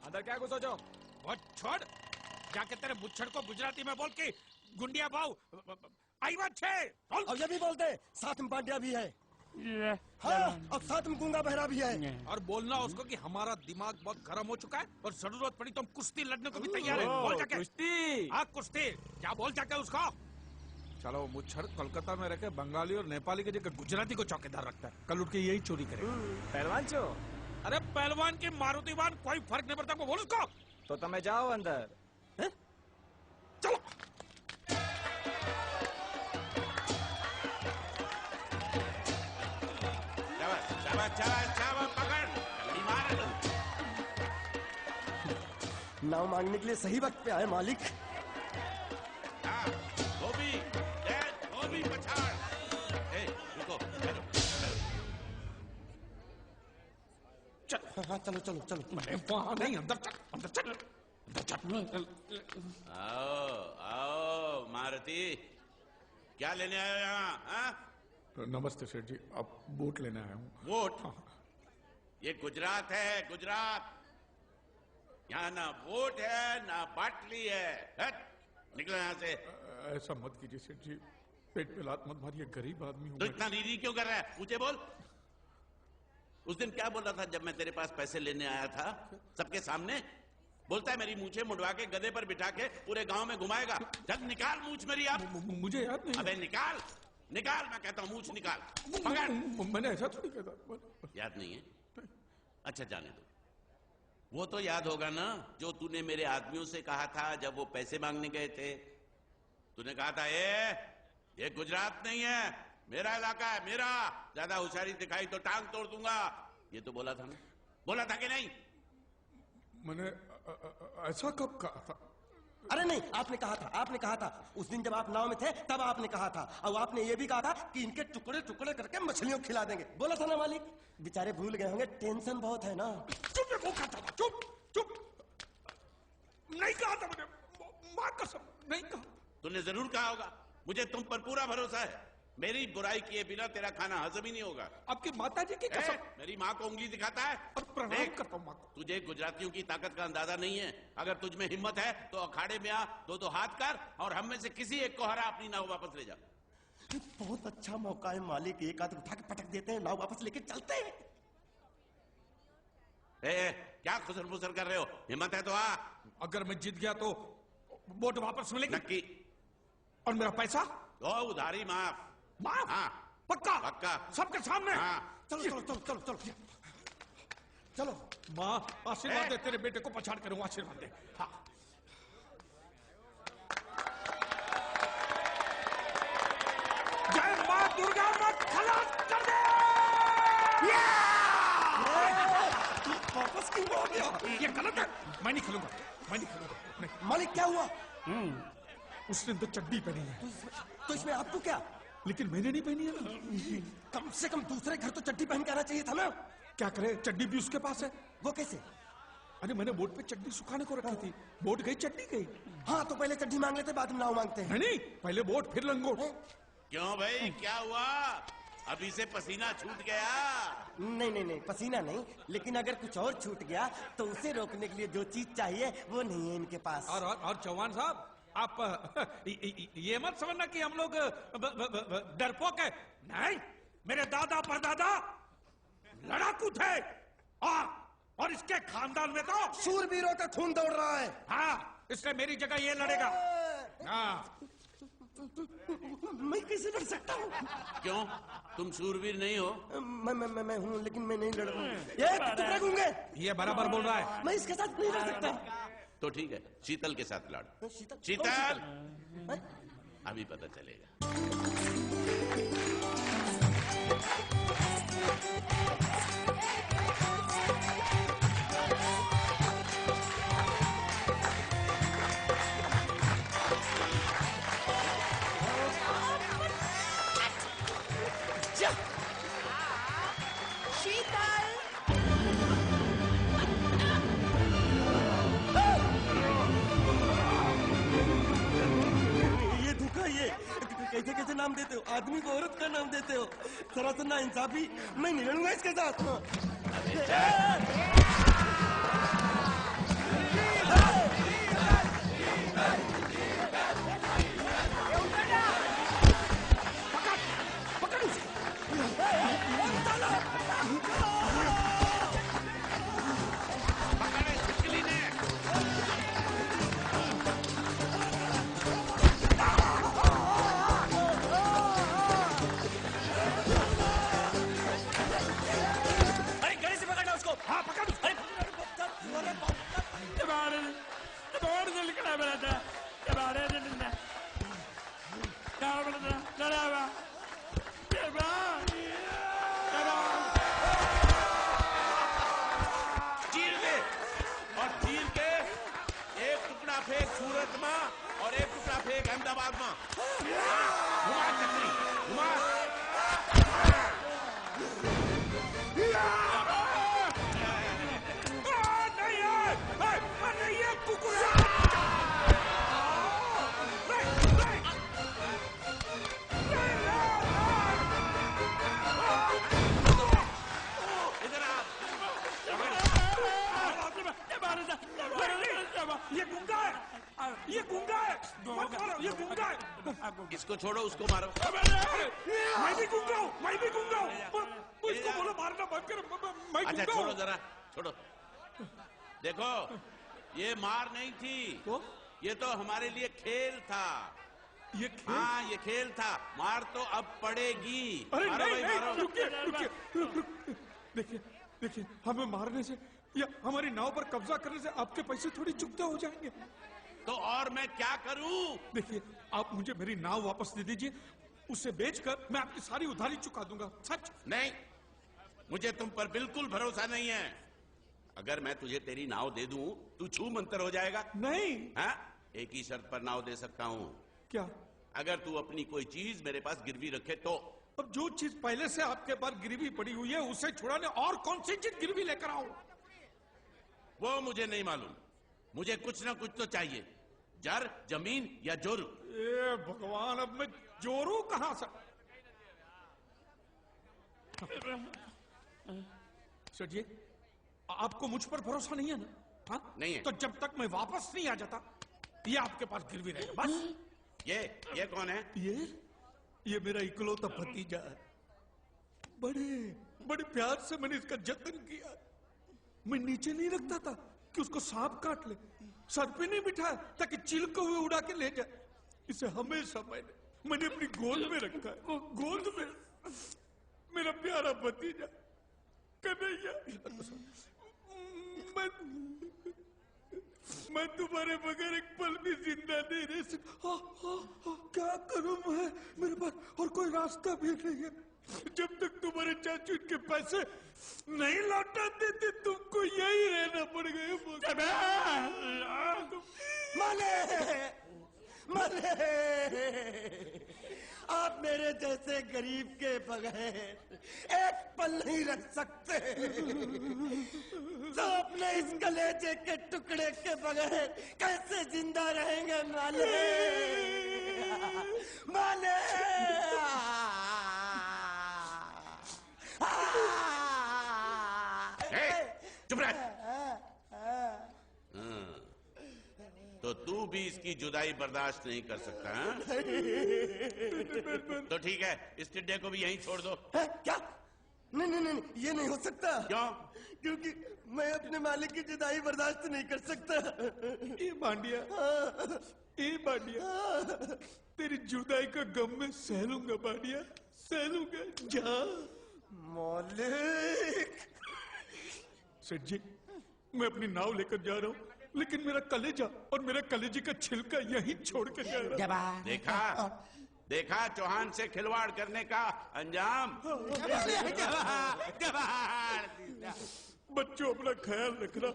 अंदर क्या घुसो जो? वो छोड़, जाके तेरे मुच्छड़ को गुजराती में बोल के गुंडिया भाव आई बात छे। अब ये भी बोलते साथ में पांड्या भी है। हाँ, अब साथ में गूंगा बहरा भी है। और बोलना उसको कि हमारा दिमाग बहुत गर्म हो चुका है और जरूरत पड़ी तो हम कुश्ती लड़ने को भी तैयार है। बोल जाके कुश्ती। हाँ कुश्ती, क्या बोल जाके उसको। चलो वो मुच्छड़ कोलकाता में रखे बंगाली और नेपाली के जगह गुजराती को चौकीदार रखता है, कल उठ के यही चोरी करे। पहलवान छो? अरे पहलवान की मारुति वाहन कोई फर्क नहीं पड़ता, को बोल उसको। तो તમે જાઓ અંદર। चलो नाव मांगने के लिए सही वक्त पे आए मालिक। धोबी पछाड़। रुको, हाँ चलो चलो चलो। वहां नहीं, अंदर चल, अंदर चल, अंदर चल। आओ आओ मारुति, क्या लेने आए हो यहाँ? नमस्ते सेठ जी, आप वोट लेने आया हूँ। वोट? ये गुजरात है, गुजरात। यहाँ ना वोट है ना बाटली है। हट, निकलो यहाँ से। ऐसा मत कीजिए सेठ जी, पेट पे लात मत मारिए, गरीब आदमी हूँ। तो इतना रीरी क्यों कर रहा है? मुझे बोल। उस दिन क्या बोला था जब मैं तेरे पास पैसे लेने आया था सबके सामने? बोलता है मेरी मूछें मुड़वा के गधे पर बिठा के पूरे गांव में घुमाएगा। जब निकाल मूछ मेरी आप। मुझे याद नहीं। अबे निकाल, निकाल, मैं कहता हूँ मूछ निकाल। पकड़। मैंने ऐसा थोड़ी कहता। याद नहीं है? अच्छा जाने दो। वो तो याद होगा ना जो तूने मेरे आदमियों से कहा था जब वो पैसे मांगने गए थे। तूने कहा था ये गुजरात नहीं है, मेरा इलाका है, मेरा। ज्यादा होशियारी दिखाई तो टांग तोड़ दूंगा। ये तो बोला था ना? बोला था कि नहीं? मैंने ऐसा कब कहा था? अरे नहीं, आपने कहा था, आपने कहा था। उस दिन जब आप नाव में थे तब आपने कहा था। और आपने ये भी कहा था कि इनके टुकड़े टुकड़े करके मछलियों को खिला देंगे। बोला था ना मालिक? बेचारे भूल गए होंगे, टेंशन बहुत है ना। चुप है, वो कहता था। चुप चुप। नहीं कहा था मैंने, मां कसम नहीं कहा। तूने जरूर कहा होगा। मुझे तुम पर पूरा भरोसा है। मेरी बुराई किए बिना तेरा खाना हजम ही नहीं होगा। आपकी माता जी की कसम। मेरी माँ को उंगली दिखाता है और प्रणाम करता हूँ माँ को। तुझे गुजरातियों की ताकत का अंदाजा नहीं है। अगर तुझ में हिम्मत है तो अखाड़े में आ, दो हाथ कर और हम में से किसी एक को हरा अपनी नाव वापस ले जा। बहुत अच्छा मौका है मालिक, एक हाथ उठा के पटक देते हैं, नाव वापस लेके चलते हैं। क्या खुसर फुसर कर रहे हो? हिम्मत है तो आ। अगर मैं जीत गया तो वोट वापस मिलेगी? नक्की। और मेरा पैसा? उधारी माफ। माफ? हाँ पक्का? पक्का। सबके सामने? हाँ। चलो चलो चलो चलो चलो चलो। माँ आशीर्वाद दे, तेरे बेटे को पछाड़ करूँ, आशीर्वाद दे। हाँ। जय माँ दुर्गा, मत खलास कर दे। वापस क्यों आ गया? ये गलत है, मैं नहीं खेलूंगा, मैं नहीं खेलूंगा। मालिक क्या हुआ? उसने तो चड्डी पहनी है। तो इसमें आपको क्या? लेकिन मैंने नहीं पहनी है ना। कम से कम दूसरे घर तो चड्डी पहन के आना चाहिए था ना। क्या करे, चड्डी भी उसके पास है। वो कैसे? अरे मैंने बोट पे चड्डी सुखाने को रखी थी, बोट गई चड्डी गई। हाँ तो पहले चड्डी मांग लेते, बाद में नाव मांगते हैं। नहीं, पहले बोट फिर लंगोट। क्यों भाई, क्या हुआ? अभी से पसीना छूट गया? नहीं नहीं नहीं, पसीना नहीं, लेकिन अगर कुछ और छूट गया तो उसे रोकने के लिए जो चीज चाहिए वो नहीं है इनके पास। और चौहान साहब, आप ये मत समझना कि हम लोग डरपोक है। नहीं, मेरे दादा परदादा लड़ाकू थे और इसके खानदान में तो शूरवीरों का खून दौड़ रहा है। हाँ, इसलिए मेरी जगह ये लड़ेगा। हाँ। मैं कैसे लड़ सकता हूँ? क्यों, तुम शूरवीर नहीं हो? मैं हूँ, लेकिन मैं नहीं लड़ रहा हूँ। ये बराबर बोल रहा है। मैं इसके साथ नहीं लड़ सकता। तो ठीक है, शीतल के साथ लड़। शीतल? शीतल, अभी पता चलेगा। कैसे कैसे नाम देते हो? आदमी को औरत का नाम देते हो। जरा सा ना इंसाफी। मैं नहीं लड़ूंगा इसके साथ। अरे गले से पकड़ना उसको। हाँ पकड़ उसको। चीर दे और चीर के एक टुकड़ा फेंक सूरत में और एक टुकड़ा फेंक अहमदाबाद में। घुमा चक्री घुमा। नहीं है कुकुर। इधर आ। ये गुंगा है, ये गुंगा है, मत मारो, ये गुंगा है। इसको छोड़ो उसको मारो। मैं भी गुंगा हूँ, मैं भी गुंगा हूँ। इसको बोलो मारना बंद करो, मैं अच्छा गुंगा छोड़ो हूँ। जरा छोड़ो। देखो ये मार नहीं थी, ये तो हमारे लिए खेल था। ये खेल? हाँ ये खेल था। मार तो अब पड़ेगी। अरे मारो नहीं, भाई नहीं, मारो। रुकिए, रुकिए, देखिए, देखिए, हमें मारने से या हमारी नाव पर कब्जा करने से आपके पैसे थोड़ी चुकते हो जाएंगे। तो और मैं क्या करूं? देखिए, आप मुझे मेरी नाव वापस दे दीजिए, उसे बेचकर मैं आपकी सारी उधारी चुका दूंगा। सच? नहीं, मुझे तुम पर बिल्कुल भरोसा नहीं है। अगर मैं तुझे तेरी नाव दे दूं, तू छू मंतर हो जाएगा। नहीं। हाँ? एक ही शर्त पर नाव दे सकता हूं। क्या? अगर तू अपनी कोई चीज मेरे पास गिरवी रखे तो। अब जो चीज पहले से आपके पास गिरवी पड़ी हुई है उसे छुड़ाने और कौन सी चीज गिरवी लेकर आऊं? वो मुझे नहीं मालूम। मुझे कुछ ना कुछ तो चाहिए। जर, जमीन या जोरू। ए भगवान, अब मैं जोरू कहां से? सर जी, आपको मुझ पर भरोसा नहीं है ना? हाँ? नहीं है। तो जब तक मैं वापस नहीं आ जाता, ये आपके पास गिरवी रहेगा बस। ये कौन है? ये मेरा इकलौता भतीजा है। बड़े बड़े प्यार से मैंने इसका जतन किया। मैं नीचे नहीं रखता था कि उसको सांप काट ले, सर पे नहीं बिठाया ताकि चिल को हुए उड़ा के ले जाए। इसे हमेशा मैंने अपनी गोद में रखा है। गोद में मेरा प्यारा भतीजा कन्हैया। मैं तुम्हारे बगैर एक पल भी जिंदा नहीं रह सकता। क्या करूं मैं? मेरे पास और कोई रास्ता भी नहीं है। जब तक तुम्हारे चाचू इनके पैसे नहीं लौटा देते, तुमको यही रहना पड़ेगा। माले, माले, आप मेरे जैसे गरीब के बगैर एक पल नहीं रख सकते। तो अपने इस कलेजे के टुकड़े के बगैर कैसे जिंदा रहेंगे माले? माले, चुप रह। तो तू भी इसकी जुदाई बर्दाश्त नहीं कर सकता हाँ? तो ठीक है, इस टिड्डे को भी यहीं छोड़ दो। है? क्या? नहीं नहीं नहीं, ये नहीं हो सकता। क्यों? क्योंकि मैं अपने मालिक की जुदाई बर्दाश्त नहीं कर सकता। ए बांडिया, तेरी जुदाई का गम में सह लूंगा बांडिया, सह लूंगा। जा मालिक। सेठ जी, मैं अपनी नाव लेकर जा रहा हूँ, लेकिन मेरा कलेजा और मेरा कलेजी का छिलका यहीं छोड़ के जा रहा हूँ। देखा देखा चौहान से खिलवाड़ करने का अंजाम। बच्चों, अपना ख्याल रखना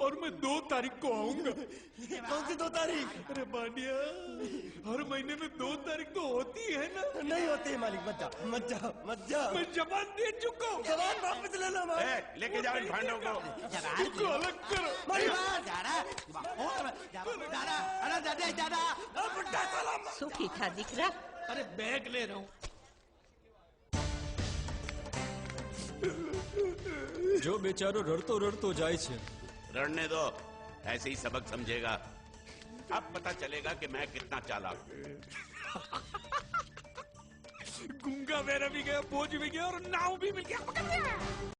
और मैं 2 तारीख को आऊंगा। कौन सी 2 तारीख? अरे बांडिया, हर महीने में 2 तारीख तो होती है ना? नहीं होती है मालिक, मत जाओ मत जाओ मत जाओ। मैं जबान दे चुका हूँ। जवान वापस ले लो मालिक। लेके जाओ इन भांडों को। इनको अलग करो। सुखी था दिखरा। अरे बैग ले रहा हूँ। જો બેચારો રડતો રડતો જાય છે. रड़ने दो, ऐसे ही सबक समझेगा. अब पता चलेगा कि मैं कितना चालाक हूं. गूंगा वैरा भी गया, बोझ भी गया और नाव भी मिल गया.